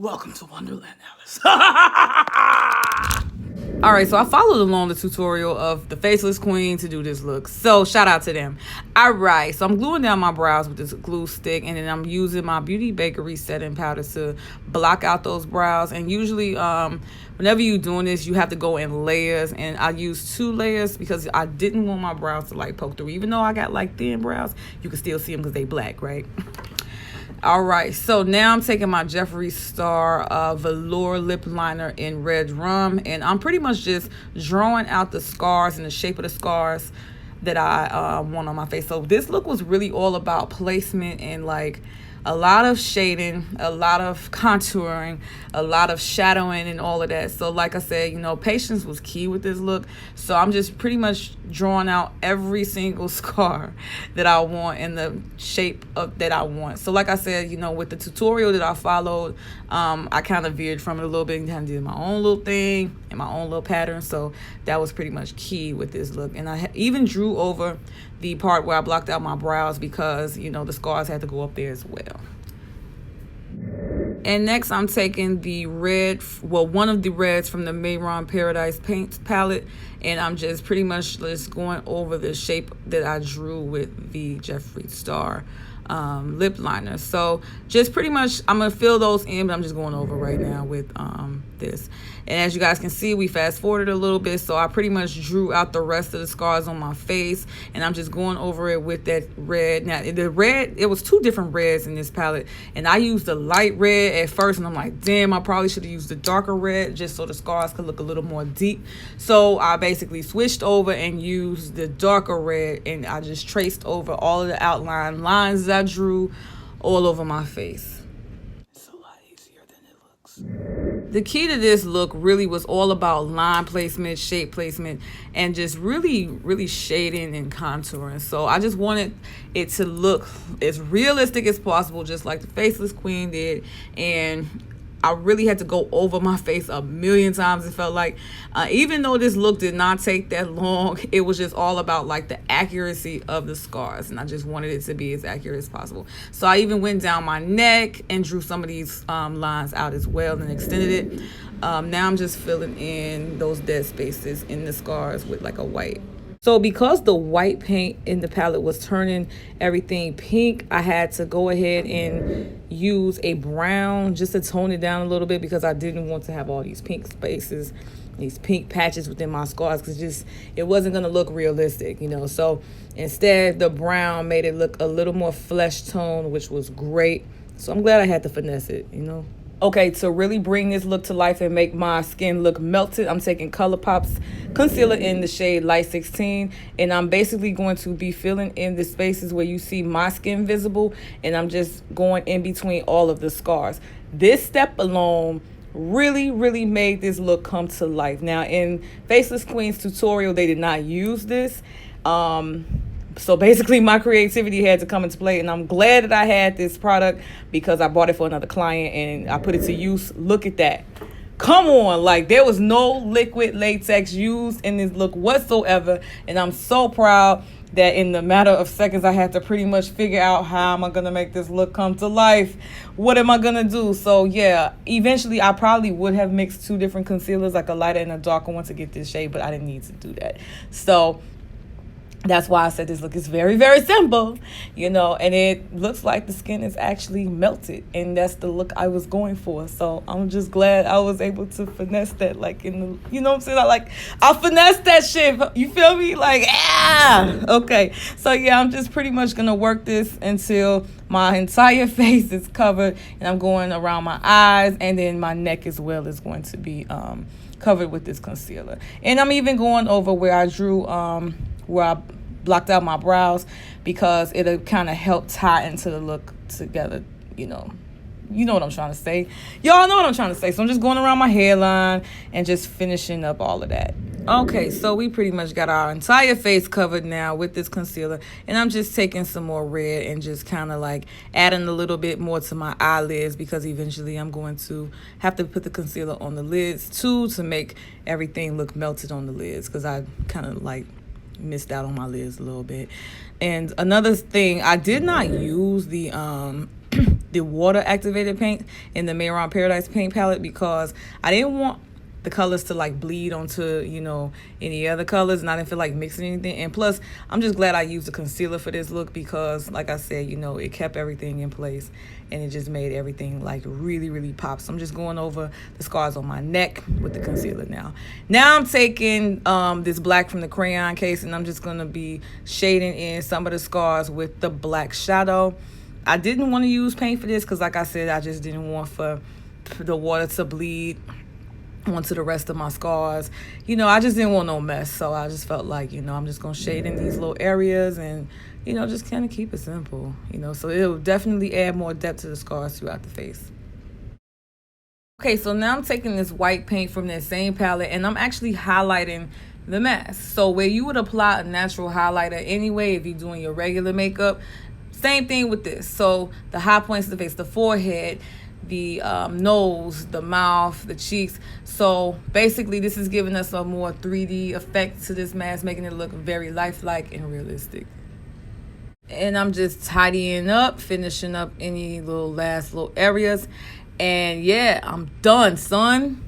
Welcome to Wonderland, Alice. All right, so I followed along the tutorial of the Faceless Queen to do this look. So shout out to them. All right, so I'm gluing down my brows with this glue stick, and then I'm using my Beauty Bakerie setting powder to block out those brows. And usually, whenever you're doing this, you have to go in layers. And I used 2 layers because I didn't want my brows to like poke through. Even though I got like thin brows, you can still see them because they black, right? All right, so now I'm taking my Jeffreestar Velour lip liner in Redrum, and I'm pretty much just drawing out the scars and the shape of the scars that I want on my face. So this look was really all about placement and like a lot of shading, a lot of contouring, a lot of shadowing and all of that. So like I said, you know, patience was key with this look. So I'm just pretty much drawing out every single scar that I want in the shape of that I want. So like I said, you know, with the tutorial that I followed, I kind of veered from it a little bit and kind of did my own little thing and my own little pattern. So that was pretty much key with this look. And I even drew over the part where I blocked out my brows because, you know, the scars had to go up there as well. And next I'm taking the red, well, one of the reds from the Mehron Paradise Paint palette, and I'm just pretty much just going over the shape that I drew with the Jeffreestar lip liner. So just pretty much I'm gonna fill those in, but I'm just going over right now with this. And as you guys can see, we fast forwarded a little bit, so I pretty much drew out the rest of the scars on my face, and I'm just going over it with that red. Now the red, it was 2 different reds in this palette, and I used the light red at first, and I'm like, damn, I probably should have used the darker red just so the scars could look a little more deep. So I basically switched over and used the darker red, and I just traced over all of the outline lines that I drew all over my face. It's a lot easier than it looks. The key to this look really was all about line placement, shape placement, and just really shading and contouring. So I just wanted it to look as realistic as possible, just like the Faceless Queen did. And I really had to go over my face a million times. It felt like, even though this look did not take that long, it was just all about like the accuracy of the scars, and I just wanted it to be as accurate as possible. So I even went down my neck and drew some of these lines out as well and extended it. Now I'm just filling in those dead spaces in the scars with like a white. So because the white paint in the palette was turning everything pink, I had to go ahead and use a brown just to tone it down a little bit, because I didn't want to have all these pink spaces, these pink patches within my scars, because it wasn't going to look realistic, you know. So instead, the brown made it look a little more flesh tone, which was great. So I'm glad I had to finesse it, you know. Okay, to really bring this look to life and make my skin look melted, I'm taking ColourPop's concealer in the shade Light 16, and I'm basically going to be filling in the spaces where you see my skin visible, and I'm just going in between all of the scars. This step alone really made this look come to life. Now, in Faceless Queen's tutorial, they did not use this. So basically my creativity had to come into play, and I'm glad that I had this product because I bought it for another client and I put it to use. Look at that. Come on, like there was no liquid latex used in this look whatsoever, and I'm so proud that in the matter of seconds I had to pretty much figure out how am I gonna make this look come to life. What am I gonna do? So yeah, eventually I probably would have mixed 2 different concealers, like a lighter and a darker one, to get this shade, but I didn't need to do that. So that's why I said this look is very simple, you know, and it looks like the skin is actually melted, and that's the look I was going for. So I'm just glad I was able to finesse that, like in the, you know what I'm saying? I finessed that shit, you feel me? Like, ah, okay. So yeah, I'm just pretty much gonna work this until my entire face is covered, and I'm going around my eyes, and then my neck as well is going to be covered with this concealer. And I'm even going over where I drew where I blocked out my brows, because it'll kind of help tie into the look together, you know. You know what I'm trying to say. Y'all know what I'm trying to say. So I'm just going around my hairline and just finishing up all of that. Okay, so we pretty much got our entire face covered now with this concealer, and I'm just taking some more red and just kind of like adding a little bit more to my eyelids, because eventually I'm going to have to put the concealer on the lids too to make everything look melted on the lids, because I kind of like missed out on my lids a little bit. And another thing, I did not use the the water activated paint in the Mehron Paradise paint palette, because I didn't want the colors to like bleed onto, you know, any other colors, and I didn't feel like mixing anything. And plus, I'm just glad I used a concealer for this look, because like I said, you know, it kept everything in place and it just made everything like really pop. So I'm just going over the scars on my neck with the concealer now. Now I'm taking this black from the Crayon case, and I'm just gonna be shading in some of the scars with the black shadow. I didn't want to use paint for this because, like I said, I just didn't want for the water to bleed onto the rest of my scars. You know, I just didn't want no mess, so I just felt like, you know, I'm just gonna shade in these little areas and, you know, just kind of keep it simple, you know. So it'll definitely add more depth to the scars throughout the face. Okay, so now I'm taking this white paint from that same palette, and I'm actually highlighting the mask. So where you would apply a natural highlighter anyway if you're doing your regular makeup, same thing with this. So the high points of the face, the forehead, the nose, the mouth, the cheeks. So basically this is giving us a more 3D effect to this mask, making it look very lifelike and realistic. And I'm just tidying up, finishing up any last little areas, and yeah, I'm done, son.